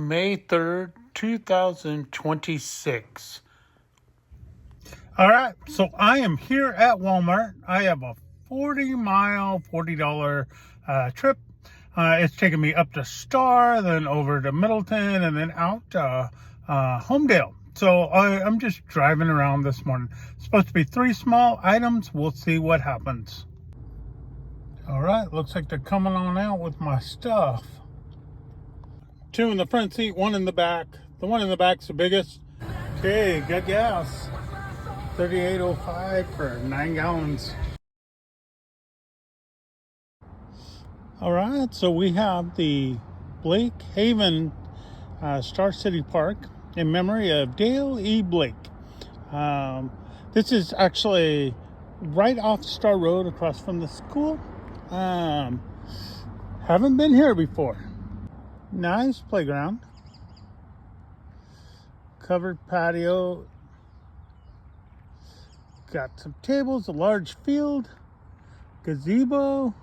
May 3rd, 2026. All right, so I am here at Walmart. I have a 40-mile, $40 trip. It's taking me up to Star, then over to Middleton, and then out to Homedale. So I'm just driving around this morning. It's supposed to be 3 small items. We'll see what happens. All right, looks like they're coming on out with my stuff. 2 in the front seat, 1 in the back. The one in the back's the biggest. Okay, got gas. $38.05 for 9 gallons. All right, so we have the Blake Haven Star City Park in memory of Dale E. Blake. This is actually right off Star Road across from the school. Haven't been here before. Nice playground. Covered patio. Got some tables, a large field, gazebo.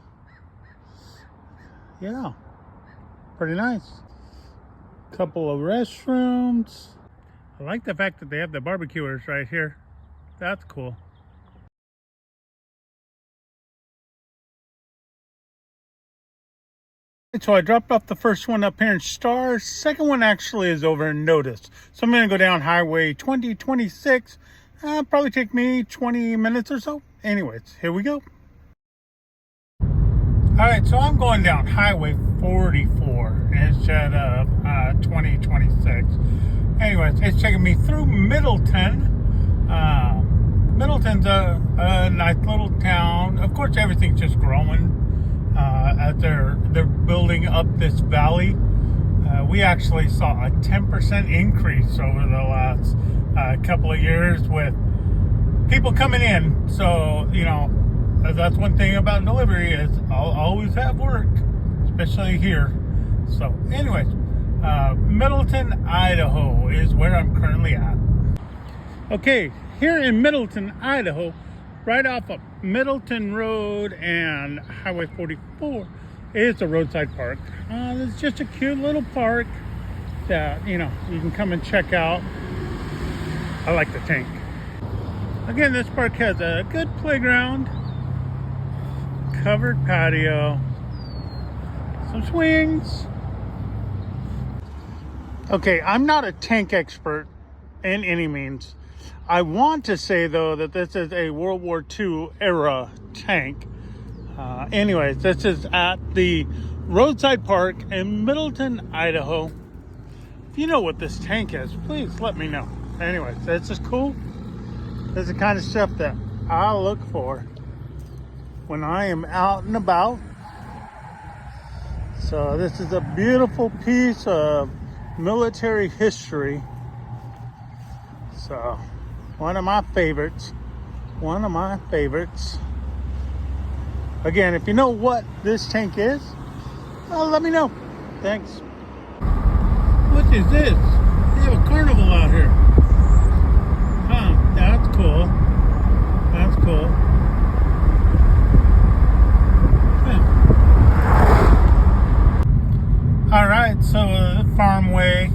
Yeah, pretty nice. Couple of restrooms. I like the fact that they have the barbecuers right here. That's cool. So I dropped off the first one up here in Star. Second one actually is over in Notice. So I'm going to go down Highway 2026. Probably take me 20 minutes or so. Anyways, here we go. All right, so I'm going down Highway 44 instead of 2026. Anyways, it's taking me through Middleton. Middleton's a nice little town. Of course, everything's just growing as they're building up this valley. We actually saw a 10% increase over the last couple of years with people coming in. So, you know, that's one thing about delivery is I'll always have work, especially here. So anyways, Middleton, Idaho is where I'm currently at. Okay, here in Middleton, Idaho, right off of Middleton Road and Highway 44 is a roadside park. It's just a cute little park that, you know, you can come and check out. I like the tank. Again, this park has a good playground, covered patio, some swings. Okay, I'm not a tank expert in any means. I want to say though that this is a World War II era tank. Anyways, this is at the roadside park in Middleton, Idaho. If you know what this tank is, please let me know. Anyways, this is cool. This is the kind of stuff that I look for when I am out and about. So this is a beautiful piece of military history. So one of my favorites. Again, if you know what this tank is, let me know. Thanks. What is this? They have a carnival out here. Huh, that's cool. That's cool. All right, so Farmway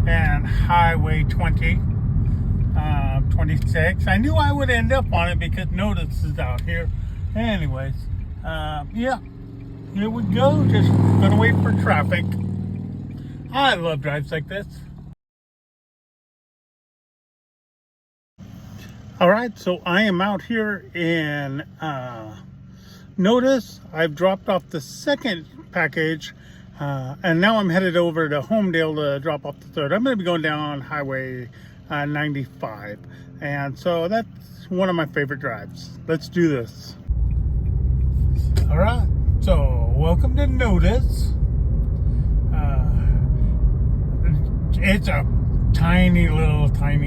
and Highway 26. I knew I would end up on it because Notice is out here. Anyways, yeah, here we go. Just gonna wait for traffic. I love drives like this. All right, so I am out here in Notice. I've dropped off the second package. And now I'm headed over to Homedale to drop off the third. I'm going to be going down Highway 95. And so that's one of my favorite drives. Let's do this. All right. So welcome to Notice. It's a tiny little town.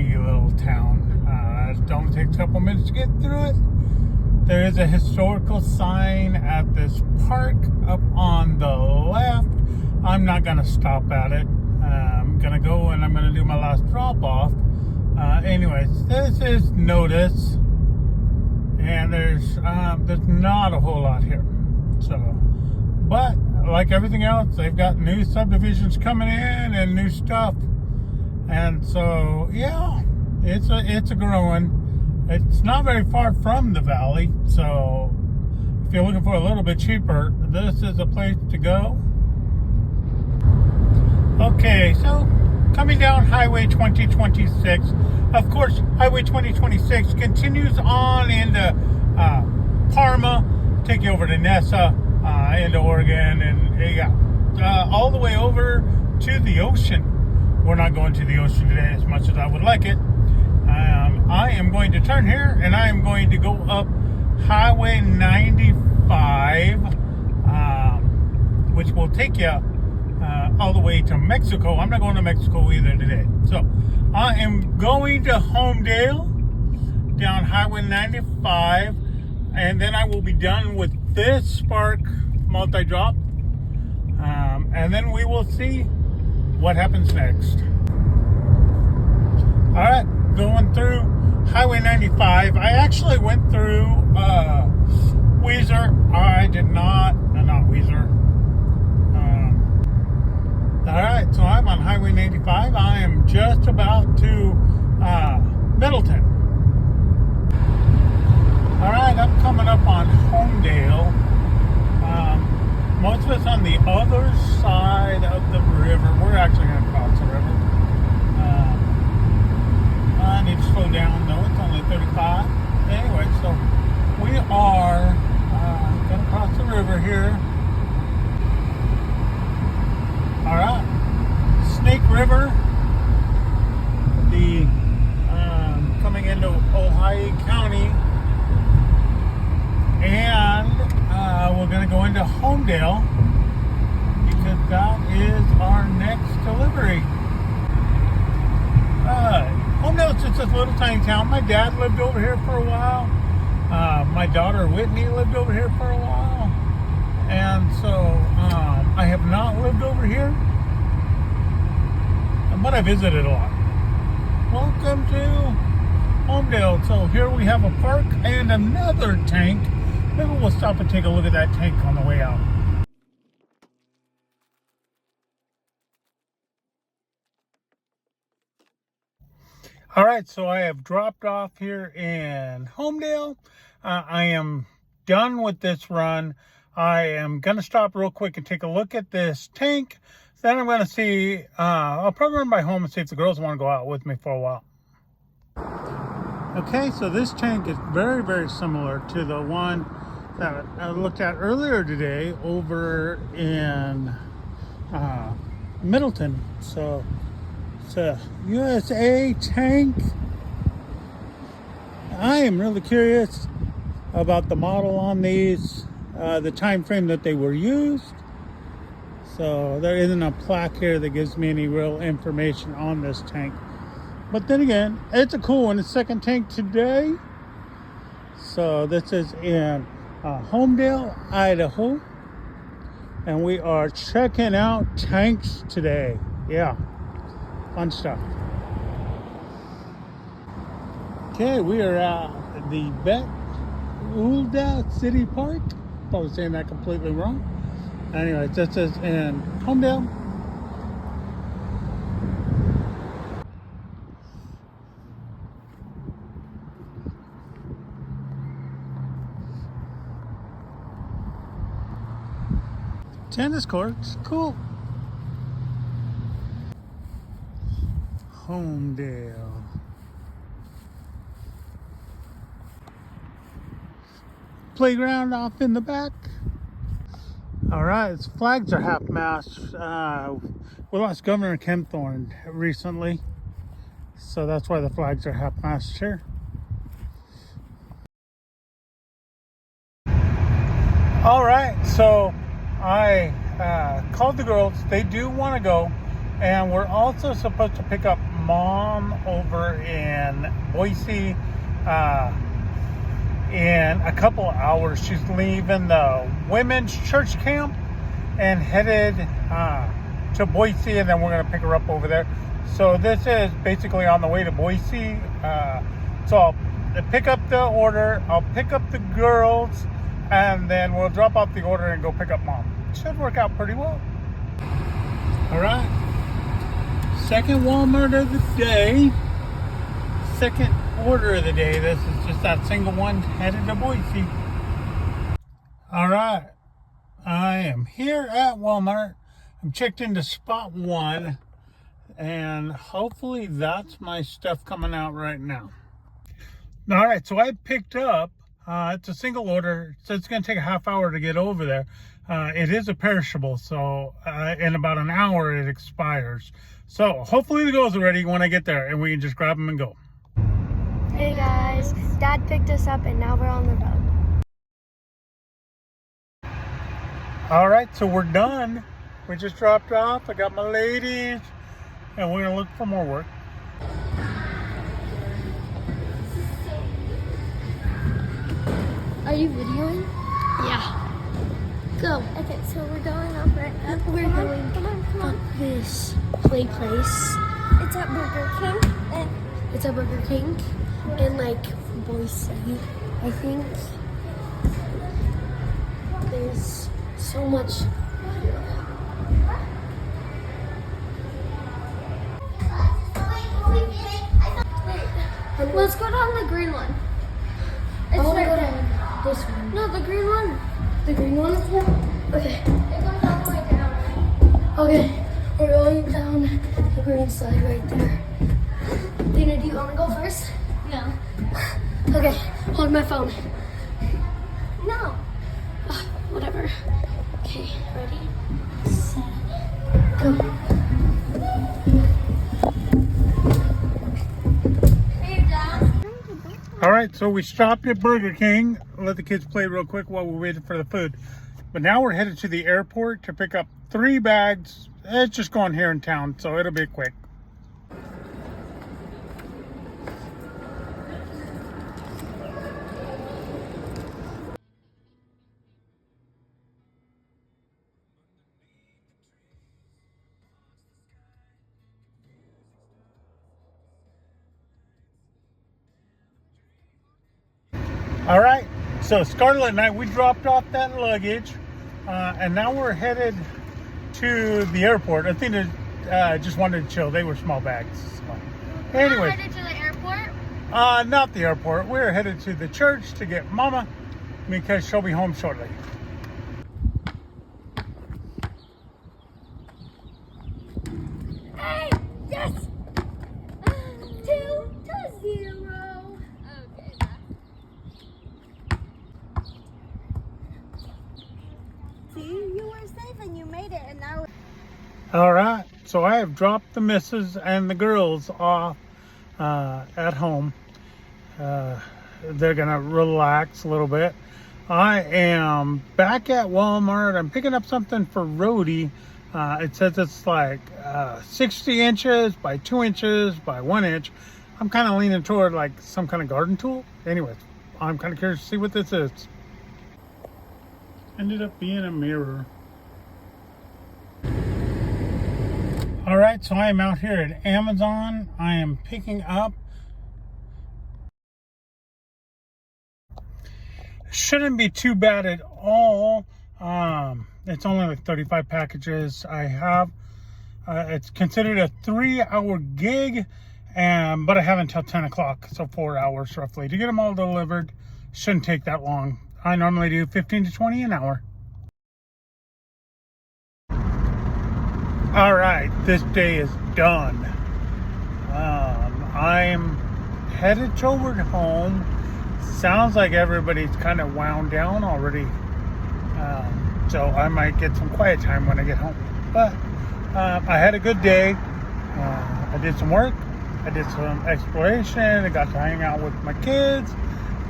It only takes a couple minutes to get through it. There is a historical sign at this park up on the left. I'm not going to stop at it. I'm going to go and I'm going to do my last drop off. Anyways, this is Notice. And there's not a whole lot here. So, but like everything else, they've got new subdivisions coming in and new stuff. And so, yeah, it's a growing. It's not very far from the valley. So if you're looking for a little bit cheaper, this is a place to go. Okay, so coming down Highway 2026. Of course, Highway 2026 continues on into Parma, take you over to Nessa, into Oregon, and all the way over to the ocean. We're not going to the ocean today as much as I would like it. I am going to turn here, and I am going to go up Highway 95, which will take you all the way to Mexico. I'm not going to Mexico either today. So I am going to Homedale down Highway 95, and then I will be done with this Spark multi-drop, and then we will see what happens next. All right, going through Highway 95. I actually went through Weiser. I did not Weiser. All right, so I'm on Highway 95. I am just about to Middleton. All right, I'm coming up on Homedale. Most of us on the other side of the river. We're actually going to cross the river. I need to slow down though. It's only 35. Anyway, so we are going to cross the river here. All right, Snake River, the coming into Ojai County, and we're going to go into Homedale because that is our next delivery. Homedale's just this little tiny town. My dad lived over here for a while. My daughter Whitney lived over here for a while. And so I have not lived over here, but I visited a lot. Welcome to Homedale. So here we have a park and another tank. Maybe we'll stop and take a look at that tank on the way out. All right, so I have dropped off here in Homedale. I am done with this run. I am going to stop real quick and take a look at this tank. Then I'm going to see, I'll probably run by home and see if the girls want to go out with me for a while. Okay, so this tank is very, very similar to the one that I looked at earlier today over in Middleton. So it's a USA tank. I am really curious about the model on these, the time frame that they were used. So there isn't a plaque here that gives me any real information on this tank. But then again, it's a cool one. It's second tank today. So this is in Homedale, Idaho. And we are checking out tanks today. Yeah, fun stuff. Okay, we are at the Betulda City Park. Probably saying that completely wrong. Anyway, this is in Homedale. Tennis courts, cool. Homedale. Playground off in the back. All right, its flags are half-mast. We lost Governor Kempthorne recently, so that's why the flags are half-mast here. All right, so I called the girls. They do want to go, and we're also supposed to pick up Mom over in Boise in a couple of hours. She's leaving the women's church camp and headed to Boise, and then we're going to pick her up over there. So this is basically on the way to Boise. So I'll pick up the order, I'll pick up the girls, and then we'll drop off the order and go pick up Mom. should work out pretty well. All right. Second Walmart of the day. Second order of the day. This is just that single one headed to Boise. All right. I am here at Walmart. I'm checked into spot 1. And hopefully that's my stuff coming out right now. All right, so I picked up, it's a single order, so it's going to take a half hour to get over there. It is a perishable, so in about an hour it expires. So hopefully the girls are ready when I get there and we can just grab them and go. Hey guys, Dad picked us up and now we're on the road. All right, so we're done. We just dropped off. I got my ladies and we're going to look for more work. Are you videoing? Yeah. Go. Okay, so we're going up right now. We're going on this place. It's at Burger King. And it's at Burger King in like Boise. I think there's so much. Let's go down the green one. It's right there. This one. No, the green one. The green one? Yeah. Okay. It goes all the way down. Okay. We're going down the green side right there. Dina, do you want to go first? No. Okay. Hold my phone. No. Whatever. Okay. Ready? Set. Go. All right, so we stopped at Burger King. Let the kids play real quick while we waited for the food. But now we're headed to the airport to pick up 3 bags. It's just going here in town, so it'll be quick. All right, so Scarlett and I, we dropped off that luggage, and now we're headed to the airport. I think they just wanted to chill. They were small bags. So. Anyway, Headed to the airport? not the airport. We're headed to the church to get Mama because she'll be home shortly. Hey, yes! 2-0. Okay. See, you were safe and you made it, and now. All right, so I have dropped the missus and the girls off at home. They're gonna relax a little bit. I am back at Walmart. I'm picking up something for Rhodey. It says it's like 60 inches by 2 inches by 1 inch. I'm kind of leaning toward like some kind of garden tool. Anyways, I'm kind of curious to see what this is. Ended up being a mirror. All right, so I am out here at Amazon. I am picking up. Shouldn't be too bad at all. It's only like 35 packages I have. It's considered a 3-hour gig, but I have until 10 o'clock, so 4 hours roughly to get them all delivered. Shouldn't take that long. I normally do 15 to 20 an hour. All right, this day is done. I'm headed toward home. Sounds like everybody's kind of wound down already. So I might get some quiet time when I get home. But I had a good day. I did some work. I did some exploration. I got to hang out with my kids.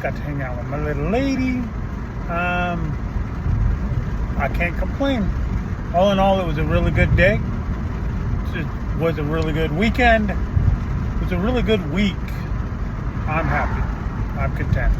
Got to hang out with my little lady. I can't complain. All in all, it was a really good day. It was a really good weekend. It was a really good week. I'm happy. I'm content.